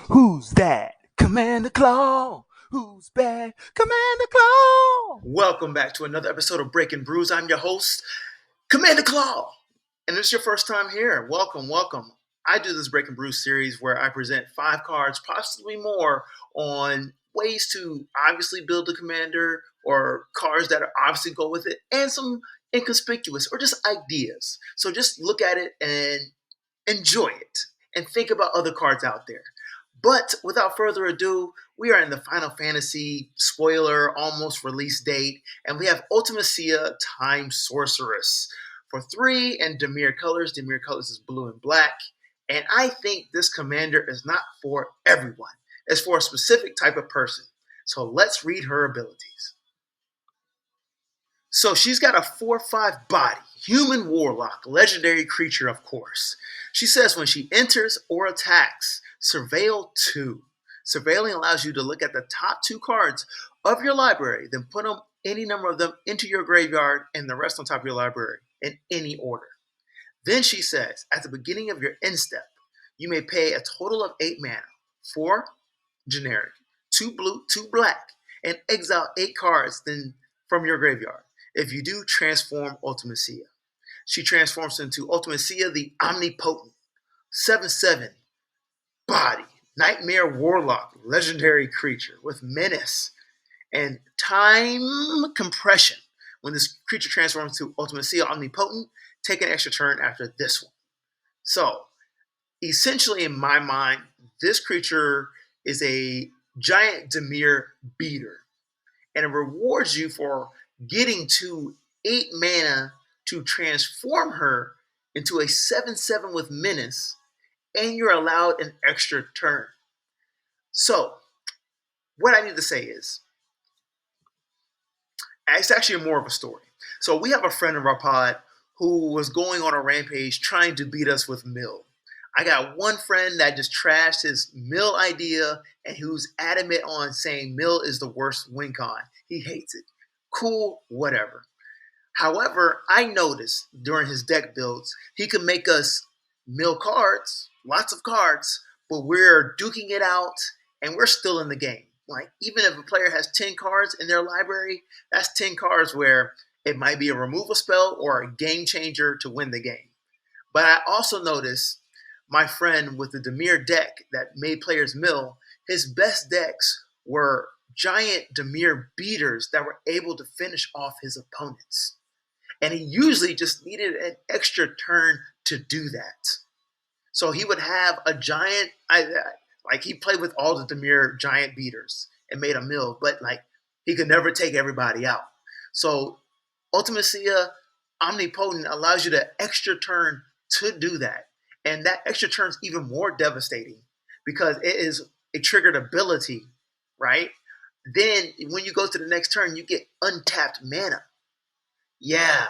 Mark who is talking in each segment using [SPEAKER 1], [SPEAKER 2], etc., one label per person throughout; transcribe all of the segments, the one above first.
[SPEAKER 1] Who's that? Commander Claw. Who's bad? Commander Claw.
[SPEAKER 2] Welcome back to another episode of Breaking Brews. I'm your host, Commander Claw. And it's your first time here. Welcome. I do this Breaking Brews series where I present 5 cards, possibly more, on ways to obviously build a commander or cards that obviously go with it, and some inconspicuous or just ideas. So just look at it and enjoy it and think about other cards out there. But without further ado, we are in the Final Fantasy spoiler almost release date, and we have Ultimecia Time Sorceress for 3 and Dimir colors. Dimir colors is blue and black. And I think this commander is not for everyone. It's for a specific type of person. So let's read her abilities. So she's got a 4/5 body, human warlock, legendary creature, of course. She says when she enters or attacks, surveil 2. Surveilling allows you to look at the top 2 cards of your library, then put them, any number of them, into your graveyard and the rest on top of your library in any order. Then she says, at the beginning of your end step, you may pay a total of 8 mana, 4 generic, 2 blue, 2 black, and exile 8 cards then from your graveyard. If you do, transform Ultimecia. She transforms into Ultimecia the Omnipotent, 7/7 body, nightmare warlock, legendary creature with menace and time compression. When this creature transforms to Ultimecia Omnipotent, take an extra turn after this one. So, essentially, in my mind, this creature is a giant Dimir beater, and it rewards you for getting to 8 mana to transform her into a 7/7 with menace, and you're allowed an extra turn. So, what I need to say is, it's actually more of a story. So, we have a friend of our pod who was going on a rampage trying to beat us with Mill. I got one friend that just trashed his Mill idea and who's adamant on saying Mill is the worst win con. He hates it. Cool, whatever. However, I noticed during his deck builds, he could make us mill cards, lots of cards, but we're duking it out and we're still in the game. Like, even if a player has 10 cards in their library, that's 10 cards where it might be a removal spell or a game changer to win the game. But I also noticed my friend with the Dimir deck that made players mill, his best decks were giant Dimir beaters that were able to finish off his opponents. And he usually just needed an extra turn to do that. So he would have a giant, like he played with all the Dimir giant beaters and made a mill, but like he could never take everybody out. So Ultimecia Omnipotent allows you the extra turn to do that. And that extra turn is even more devastating because it is a triggered ability, right? Then when you go to the next turn, you get untapped mana. Yeah.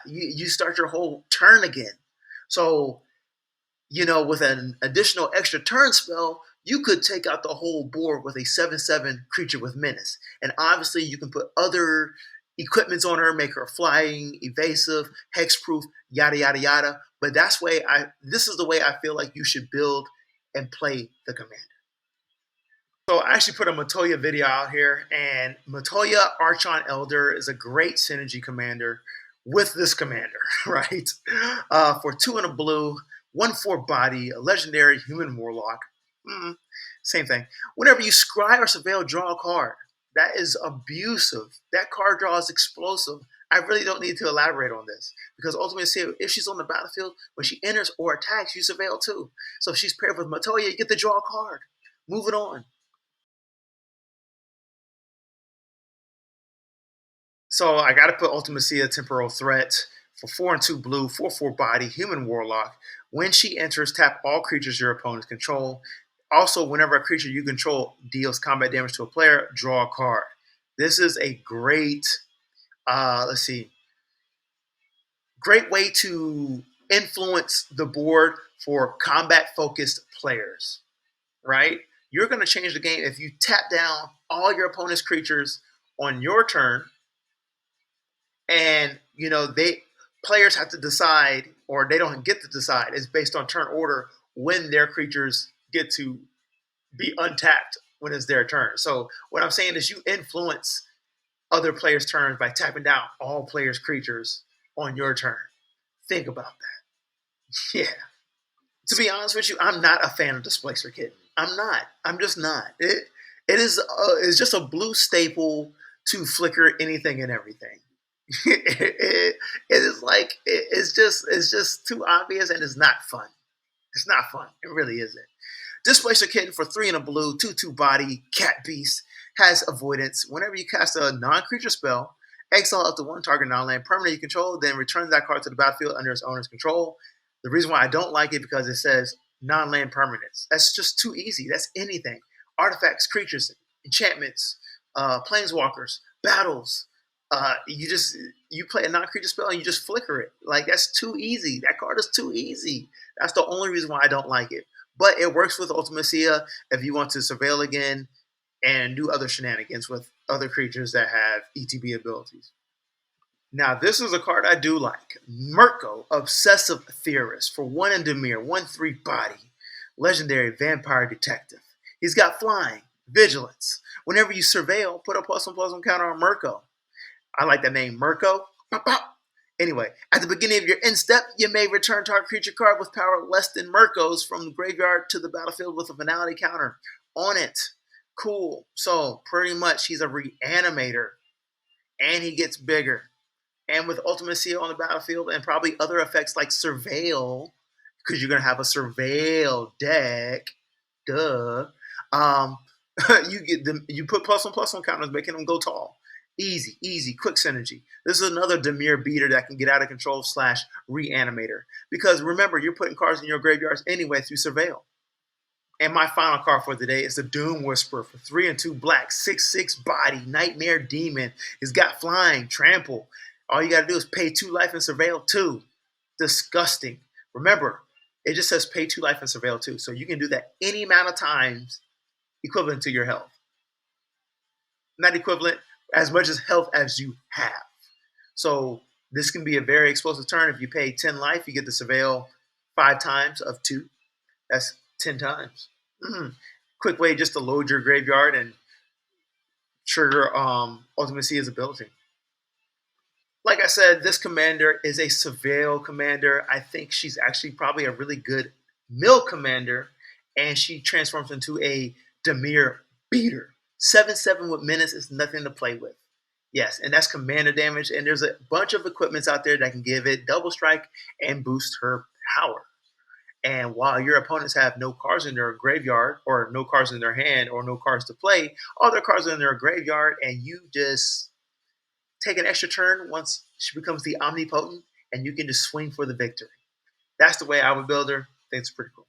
[SPEAKER 2] You start your whole turn again. So, with an additional extra turn spell, you could take out the whole board with a 7/7 creature with menace. And obviously, you can put other equipments on her, make her flying, evasive, hexproof, yada yada yada. But this is the way I feel like you should build and play the commander. So I actually put a Matoya video out here, and Matoya Archon Elder is a great synergy commander with this commander, right? For 2 and a blue, 1/4 body, a legendary human warlock. Same thing. Whenever you scry or surveil, draw a card. That is abusive. That card draw is explosive. I really don't need to elaborate on this because ultimately, if she's on the battlefield, when she enters or attacks, you surveil too. So if she's paired with Matoya, you get to draw a card. Move it on. So I got to put Ultimecia Temporal Threat for 4 and 2 blue, 4/4 body, human warlock. When she enters, tap all creatures your opponents control. Also, whenever a creature you control deals combat damage to a player, draw a card. This is a great, great way to influence the board for combat-focused players, right? You're going to change the game if you tap down all your opponent's creatures on your turn, and players have to decide, or they don't get to decide. It's based on turn order when their creatures get to be untapped when it's their turn. So what I'm saying is you influence other players' turns by tapping down all players' creatures on your turn. Think about that. Yeah. To be honest with you, I'm not a fan of Displacer Kitten. I'm not. I'm just not. It is it's just a blue staple to flicker anything and everything. It is like it's just too obvious and it's not fun. It's not fun. It really isn't. Displacer Kitten for 3 and a blue, 2/2 body, cat beast, has avoidance. Whenever you cast a non-creature spell, exile up to one target non-land permanent you control, then return that card to the battlefield under its owner's control. The reason why I don't like it because it says non-land permanents. That's just too easy. That's anything. Artifacts, creatures, enchantments, planeswalkers, battles. You play a non-creature spell and you just flicker it. Like that's too easy. That card is too easy. That's the only reason why I don't like it. But it works with Ultimecia if you want to surveil again and do other shenanigans with other creatures that have ETB abilities. Now, this is a card I do like. Mirko, Obsessive Theorist, for 1 and Dimir, 1/3 body, legendary vampire detective. He's got flying, vigilance. Whenever you surveil, put a +1/+1 counter on Mirko. I like that name, Mirko. Pop, pop. Anyway, at the beginning of your end step, you may return target creature card with power less than Mirko's from the graveyard to the battlefield with a finality counter on it. Cool. So pretty much he's a reanimator, and he gets bigger. And with Ultimecia on the battlefield and probably other effects like Surveil, because you're going to have a Surveil deck, duh. Um, you put +1/+1 counters, making them go tall. Easy, quick synergy. This is another Dimir beater that can get out of control / reanimator. Because remember, you're putting cards in your graveyards anyway through Surveil. And my final card for today is the Doom Whisperer for 3 and 2 black, 6/6 body, Nightmare Demon. He's got flying, trample. All you got to do is pay 2 life and Surveil 2. Disgusting. Remember, it just says pay 2 life and Surveil 2. So you can do that any amount of times equivalent to your health. Not equivalent, as much as health as you have. So this can be a very explosive turn. If you pay 10 life, you get the Surveil 5 times of 2. That's 10 times. Quick way just to load your graveyard and trigger Ultimecia's ability. Like I said, this commander is a Surveil commander. I think she's actually probably a really good mill commander, and she transforms into a Dimir beater. 7/7 with menace is nothing to play with. Yes, and that's commander damage, and there's a bunch of equipments out there that can give it double strike and boost her power. And while your opponents have no cards in their graveyard or no cards in their hand or no cards to play, all their cards are in their graveyard, and you just take an extra turn once she becomes the Omnipotent, and you can just swing for the victory. That's the way I would build her. I think it's pretty cool.